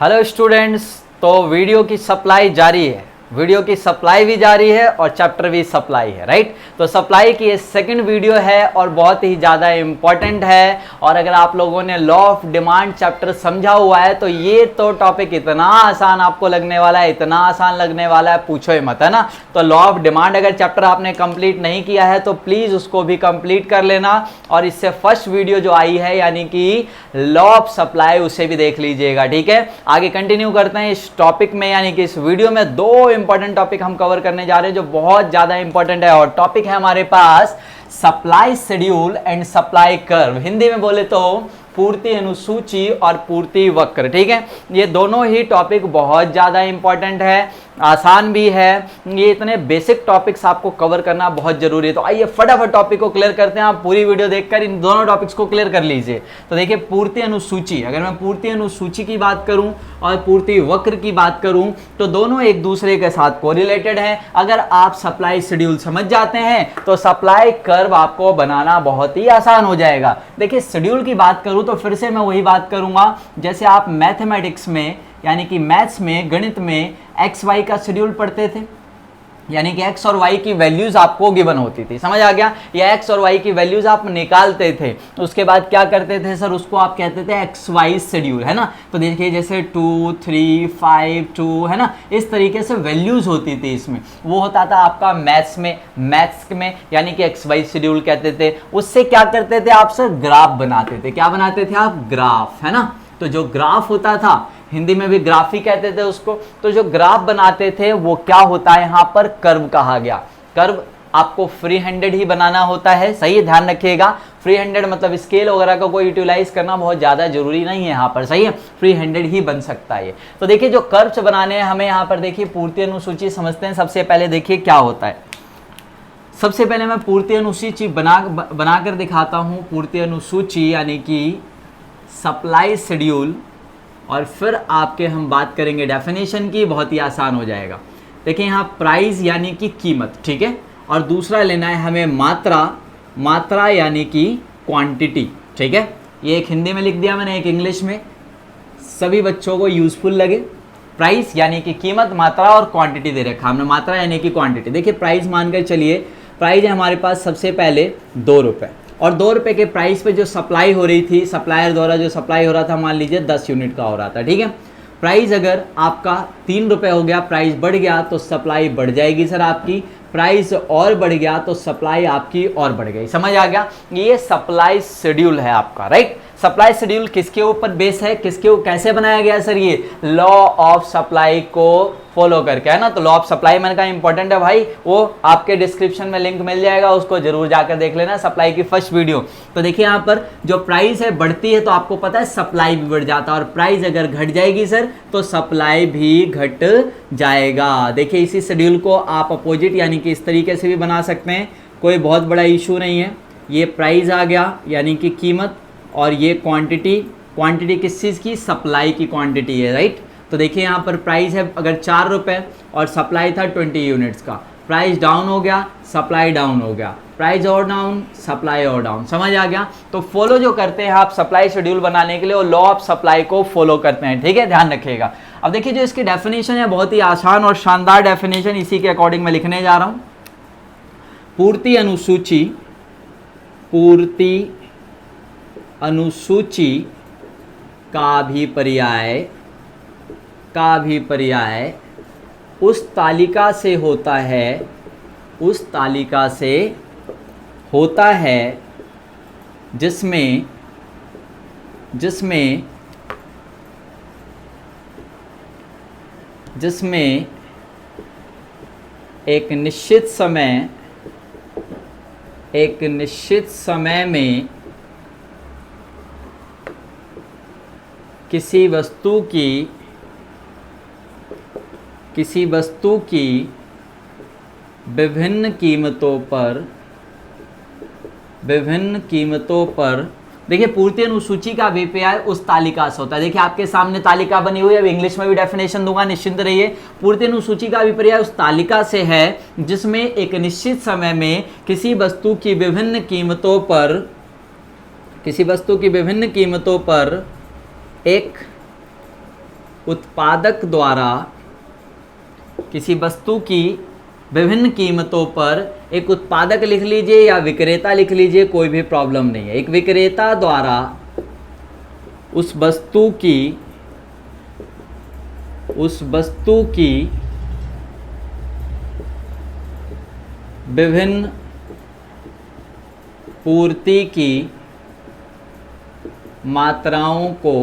Hello students, तो video की supply जारी है, वीडियो की सप्लाई भी जारी है और चैप्टर भी सप्लाई है, राइट। तो सप्लाई की ये सेकंड वीडियो है और बहुत ही ज़्यादा इम्पॉर्टेंट है। और अगर आप लोगों ने लॉ ऑफ डिमांड चैप्टर समझा हुआ है तो ये तो टॉपिक इतना आसान आपको लगने वाला है, इतना आसान लगने वाला है, पूछो ही मत, है ना। तो लॉ ऑफ डिमांड अगर चैप्टर आपने कंप्लीट नहीं किया है तो प्लीज़ उसको भी कंप्लीट कर लेना। और इससे फर्स्ट वीडियो जो आई है यानी कि लॉ ऑफ सप्लाई, उसे भी देख लीजिएगा, ठीक है। आगे कंटिन्यू करते हैं इस टॉपिक में, यानी कि इस वीडियो में दो इंपॉर्टेंट टॉपिक हम कवर करने जा रहे हैं जो बहुत ज्यादा इंपॉर्टेंट है। और टॉपिक है हमारे पास supply schedule and supply curve, Hindi में बोले तो पूर्ति अनुसूची और पूर्ति वक्र, ठीक है। ये दोनों ही टॉपिक बहुत ज़्यादा इंपॉर्टेंट है, आसान भी है। ये इतने बेसिक टॉपिक्स आपको कवर करना बहुत जरूरी है। तो आइए फटाफट टॉपिक को क्लियर करते हैं। आप पूरी वीडियो देखकर इन दोनों टॉपिक्स को क्लियर कर लीजिए। तो देखिए, पूर्ति अनुसूची, अगर मैं पूर्ति अनुसूची की बात करूं और पूर्ति वक्र की बात करूं तो दोनों एक दूसरे के साथ कोरिलेटेड हैं। अगर आप सप्लाई शेड्यूल समझ जाते हैं तो सप्लाई कर्व आपको बनाना बहुत ही आसान हो जाएगा। देखिए, शेड्यूल की बात करूं तो फिर से मैं वही बात करूंगा जैसे आप मैथमेटिक्स में यानी कि मैथ्स में, गणित में एक्स वाई का शेड्यूल पढ़ते थे, यानी कि एक्स और वाई की वैल्यूज आपको गिवन होती थी, समझ आ गया। या एक्स और वाई की वैल्यूज आप निकालते थे, उसके बाद क्या करते थे सर, उसको आप कहते थे एक्स वाई शेड्यूल, है ना। तो देखिए जैसे 2, 3, 5, 2, है ना, इस तरीके से वैल्यूज होती थी इसमें। वो होता था आपका मैथ्स में यानी कि एक्स वाई शेड्यूल कहते थे। उससे क्या करते थे आप सर, ग्राफ बनाते थे। क्या बनाते थे आप, ग्राफ, है ना। तो जो ग्राफ होता था, हिंदी में भी ग्राफ ही कहते थे उसको, तो जो ग्राफ बनाते थे वो क्या होता है, यहाँ पर कर्व कहा गया। कर्व आपको फ्री हैंडेड ही बनाना होता है, सही है, ध्यान रखिएगा। फ्री हैंडेड मतलब स्केल वगैरह का कोई यूटिलाइज करना बहुत ज़्यादा जरूरी नहीं है यहाँ पर, सही है, फ्री हैंडेड ही बन सकता है ये। तो देखिए, जो कर्व्स बनाने हैं हमें यहाँ पर, देखिए पूर्ति अनुसूची समझते हैं। सबसे पहले देखिए क्या होता है, सबसे पहले मैं पूर्ति अनुसूची बनाकर दिखाता हूँ। पूर्ति अनुसूची यानी कि सप्लाई शेड्यूल, और फिर आपके हम बात करेंगे डेफिनेशन की, बहुत ही आसान हो जाएगा। देखिए यहाँ प्राइस यानी कि कीमत, ठीक है, और दूसरा लेना है हमें मात्रा यानी कि क्वांटिटी, ठीक है। ये एक हिंदी में लिख दिया मैंने, एक इंग्लिश में, सभी बच्चों को यूजफुल लगे। प्राइस यानी कि कीमत, मात्रा और क्वांटिटी दे रखा हमने, मात्रा यानी कि क्वांटिटी। देखिए प्राइस मानकर चलिए, प्राइस है हमारे पास सबसे पहले 2 रुपये, और 2 रुपये के प्राइस पे जो सप्लाई हो रही थी, सप्लायर द्वारा जो सप्लाई हो रहा था, मान लीजिए 10 यूनिट का हो रहा था, ठीक है। प्राइस अगर आपका 3 रुपये हो गया, प्राइस बढ़ गया तो सप्लाई बढ़ जाएगी सर आपकी, प्राइस और बढ़ गया तो सप्लाई आपकी और बढ़ गई, समझ आ गया। ये सप्लाई शेड्यूल है आपका, राइट। सप्लाई शेड्यूल किसके ऊपर बेस है, कैसे बनाया गया सर, ये लॉ ऑफ सप्लाई को फॉलो करके, है ना। तो लॉ ऑफ सप्लाई मैंने कहा इंपॉर्टेंट है भाई, वो आपके डिस्क्रिप्शन में लिंक मिल जाएगा, उसको जरूर जाकर देख लेना, सप्लाई की फर्स्ट वीडियो। तो देखिए यहाँ पर जो प्राइस है बढ़ती है तो आपको पता है सप्लाई भी बढ़ जाता है, और प्राइस अगर घट जाएगी सर तो सप्लाई भी घट जाएगा। देखिए इसी शेड्यूल को आप अपोजिट यानी कि इस तरीके से भी बना सकते हैं, कोई बहुत बड़ा इशू नहीं है। ये प्राइस आ गया यानी कि कीमत, और ये क्वांटिटी किस चीज़ की, सप्लाई की क्वांटिटी है, राइट। तो देखिए यहाँ पर प्राइस है अगर 4 रुपये और सप्लाई था 20 यूनिट्स का, प्राइस डाउन हो गया, सप्लाई डाउन हो गया, प्राइस और डाउन, सप्लाई और डाउन, समझ आ गया। तो फॉलो जो करते हैं आप सप्लाई शेड्यूल बनाने के लिए, वो लॉ ऑफ सप्लाई को फॉलो करते हैं, ठीक है, ध्यान रखिएगा। अब देखिए जो इसकी डेफिनेशन है, बहुत ही आसान और शानदार डेफिनेशन, इसी के अकॉर्डिंग मैं लिखने जा रहा हूँ। पूर्ति अनुसूची का भी पर्याय उस तालिका से होता है जिसमें एक निश्चित समय में किसी वस्तु की विभिन्न कीमतों पर देखिए पूर्ति अनुसूची का अभिप्राय उस तालिका से होता है। देखिए आपके सामने तालिका बनी हुई है, अब इंग्लिश में भी डेफिनेशन दूंगा, निश्चिंत रहिए। पूर्ति अनुसूची का अभिप्राय उस तालिका से है जिसमें एक निश्चित समय में किसी वस्तु की विभिन्न कीमतों पर एक उत्पादक द्वारा किसी वस्तु की विभिन्न कीमतों पर, एक उत्पादक लिख लीजिए या विक्रेता लिख लीजिए, कोई भी प्रॉब्लम नहीं है, एक विक्रेता द्वारा उस वस्तु की विभिन्न पूर्ति की मात्राओं को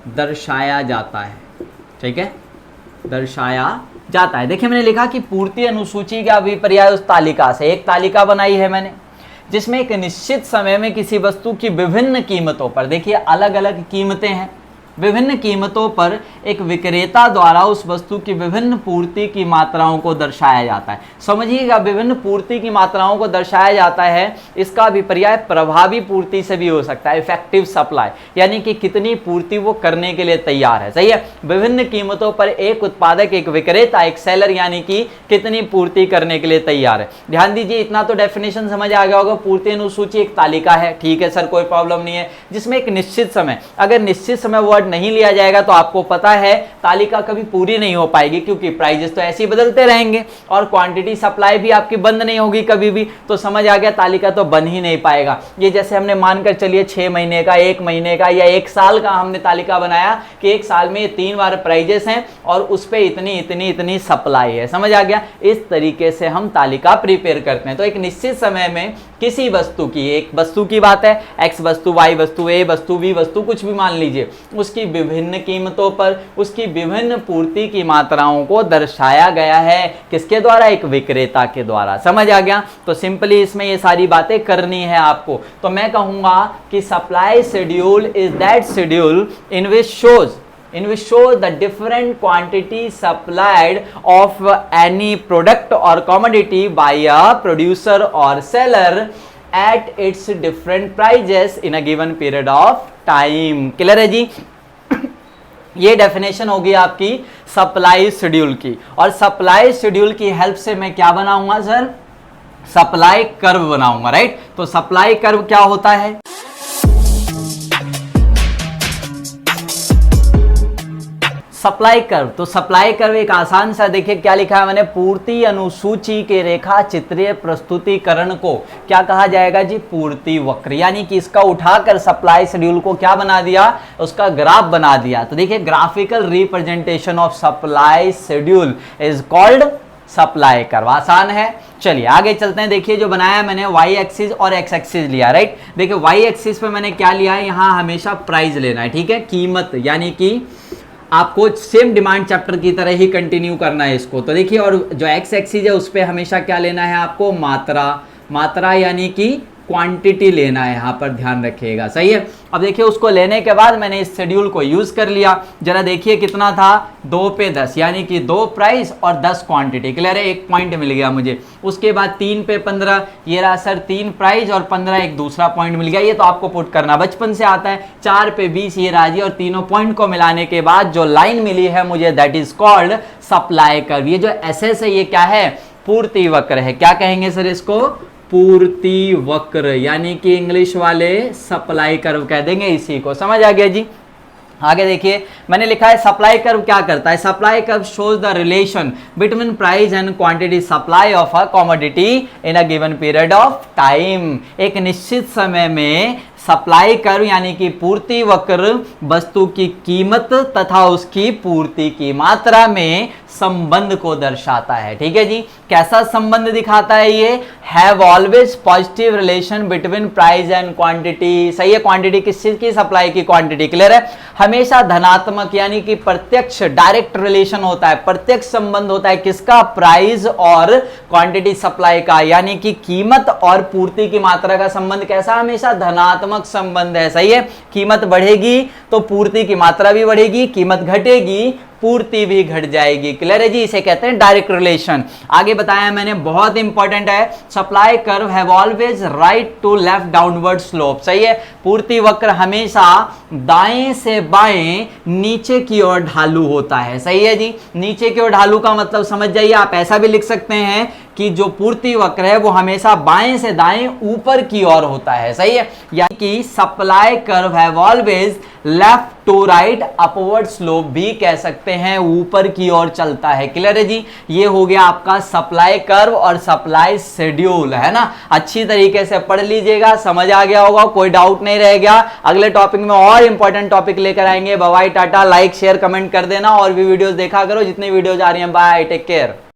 दर्शाया जाता है। ठीक है, दर्शाया जाता है। देखिए मैंने लिखा कि पूर्ति अनुसूची का अभिप्राय उस तालिका से, एक तालिका बनाई है मैंने जिसमें एक निश्चित समय में किसी वस्तु की विभिन्न कीमतों पर, देखिए अलग अलग कीमतें हैं, विभिन्न कीमतों पर एक विक्रेता द्वारा उस वस्तु की विभिन्न पूर्ति की मात्राओं को दर्शाया जाता है। समझिएगा, विभिन्न पूर्ति की मात्राओं को दर्शाया जाता है, इसका अभिप्राय प्रभावी पूर्ति से भी हो सकता है, इफेक्टिव सप्लाई, यानी कि कितनी पूर्ति वो करने के लिए तैयार है। सही है, विभिन्न कीमतों पर एक उत्पादक, एक विक्रेता, एक सेलर, यानी कि कितनी पूर्ति करने के लिए तैयार है। ध्यान दीजिए, इतना तो डेफिनेशन समझ आ गया होगा। पूर्ति अनुसूची एक तालिका है, ठीक है सर, कोई प्रॉब्लम नहीं है, जिसमें एक निश्चित समय, अगर निश्चित समय वर्ड नहीं लिया जाएगा तो आपको पता है तालिका कभी पूरी नहीं हो पाएगी, क्योंकि प्राइजेस तो ऐसे ही बदलते रहेंगे और क्वांटिटी सप्लाई भी आपकी बंद नहीं होगी कभी भी। तो समझ आ गया, तालिका तो बन ही नहीं पाएगा। ये जैसे हमने मानकर चलिए 6 महीने का, 1 महीने का या 1 साल का हमने तालिका बनाया कि 1 साल में 3 बार प्राइजेस हैं और उस पर इतनी इतनी इतनी सप्लाई है। समझ आ गया, इस तरीके से हम तालिका प्रिपेयर करते हैं। तो एक निश्चित समय में किसी वस्तु की, एक वस्तु की बात है, एक्स वस्तु, वाई वस्तु, ए वस्तु, बी वस्तु, कुछ भी मान लीजिए, उसकी विभिन्न कीमतों पर उसकी विभिन्न पूर्ति की मात्राओं को दर्शाया गया है। किसके द्वारा? एक विक्रेता के द्वारा। समझ आ गया? तो सिंपली इसमें ये सारी बातें करनी है आपको। तो मैं कहूंगा कि supply schedule is that schedule in which shows the different quantity supplied of any product or commodity by a producer or seller at its different prices in a given period of time। Clear है जी? ये definition होगी आपकी supply schedule की, और supply schedule की help से मैं क्या बनाऊंगा सर? सप्लाई कर्व बनाऊंगा, राइट? तो सप्लाई कर्व क्या होता है? सप्लाई कर्व, तो सप्लाई कर्व एक आसान सा, देखिए क्या लिखा है मैंने, पूर्ति अनुसूची के रेखा चित्रीय प्रस्तुतिकरण को क्या कहा जाएगा जी? पूर्ति वक्र। यानी कि इसका उठाकर सप्लाई शेड्यूल को क्या बना दिया? उसका ग्राफ बना दिया। तो देखिए graphical representation of supply schedule is called supply curve. आसान है। चलिए आगे चलते हैं। देखिए जो बनाया मैंने, वाई एक्सिस और एक्स एक्सिस लिया, राइट? देखिए वाई एक्सिस पे मैंने क्या लिया है, यहाँ हमेशा प्राइस लेना है, ठीक है, कीमत, यानी कि आपको सेम डिमांड चैप्टर की तरह ही कंटिन्यू करना है इसको। तो देखिए, और जो एक्स एक्सिस है उस पर हमेशा क्या लेना है आपको? मात्रा यानी कि क्वांटिटी लेना है, यहाँ पर ध्यान रखिएगा। सही है। अब देखिए उसको लेने के बाद मैंने इस शेड्यूल को यूज कर लिया। जरा देखिए कितना था? 2 पे 10, यानी कि 2 प्राइस और 10 क्वांटिटी। क्लियर है? 1 पॉइंट मिल गया मुझे। उसके बाद 3 पे 15, ये रहा सर 3 प्राइस और 15 एक दूसरा पॉइंट मिल गया। ये तो आपको पुट करना बचपन से आता है। 4 पे 20, ये राजी, और तीनों पॉइंट को मिलाने के बाद जो लाइन मिली है मुझे, that is called supply curve. ये जो एसएस है ये क्या है? पूर्ति वक्र है। क्या कहेंगे सर इसको? पूर्ति वक्र, यानी कि इंग्लिश वाले सप्लाई कर्व कह देंगे इसी को। समझ आ गया जी? आगे देखिए मैंने लिखा है सप्लाई कर्व क्या करता है? Supply curve shows the relation between price and quantity supply of a commodity in a given period of time. एक निश्चित समय में सप्लाई कर्व यानी कि पूर्ति वक्र वस्तु की कीमत तथा उसकी पूर्ति की मात्रा में संबंध को दर्शाता है। ठीक है जी? कैसा संबंध दिखाता है ये? Have always positive relation between price and quantity. सही है? क्वांटिटी किस चीज की? सप्लाई की क्वांटिटी। क्लियर है? हमेशा धनात्मक, यानी कि प्रत्यक्ष डायरेक्ट रिलेशन होता है, प्रत्यक्ष संबंध होता है। किसका? प्राइस और क्वांटिटी सप्लाई का, यानी कि कीमत और पूर्ति की मात्रा का संबंध कैसा? हमेशा धनात्मक संबंध है। सही है? कीमत बढ़ेगी तो पूर्ति की मात्रा भी बढ़ेगी, कीमत घटेगी पूर्ति भी घट जाएगी। क्लियर है जी? इसे कहते हैं डायरेक्ट रिलेशन। आगे बताया मैंने, बहुत इंपॉर्टेंट है, supply curve have always right to left downward slope. सही है? पूर्ति वक्र हमेशा दाएं से बाएं नीचे की ओर ढालू होता है। सही है जी? नीचे की ओर ढालू का मतलब समझ जाइए, आप ऐसा भी लिख सकते हैं कि जो पूर्ति वक्र है वो हमेशा बाएं से दाएं ऊपर की ओर होता है, सही है, यानी कि सप्लाई कर्व है always left to right upward slope भी कह सकते हैं, ऊपर की ओर चलता है। क्लियर है जी, ये हो गया आपका सप्लाई कर्व और सप्लाई शेड्यूल, है ना। अच्छी तरीके से पढ़ लीजिएगा, समझ आ गया होगा, कोई डाउट नहीं रह गया। अगले टॉपिक में और इंपॉर्टेंट टॉपिक लेकर आएंगे। Bye bye, tata, like share comment कर देना और भी वीडियोस देखा करो, जितनी वीडियोस आ रही हैं। Bye, take care.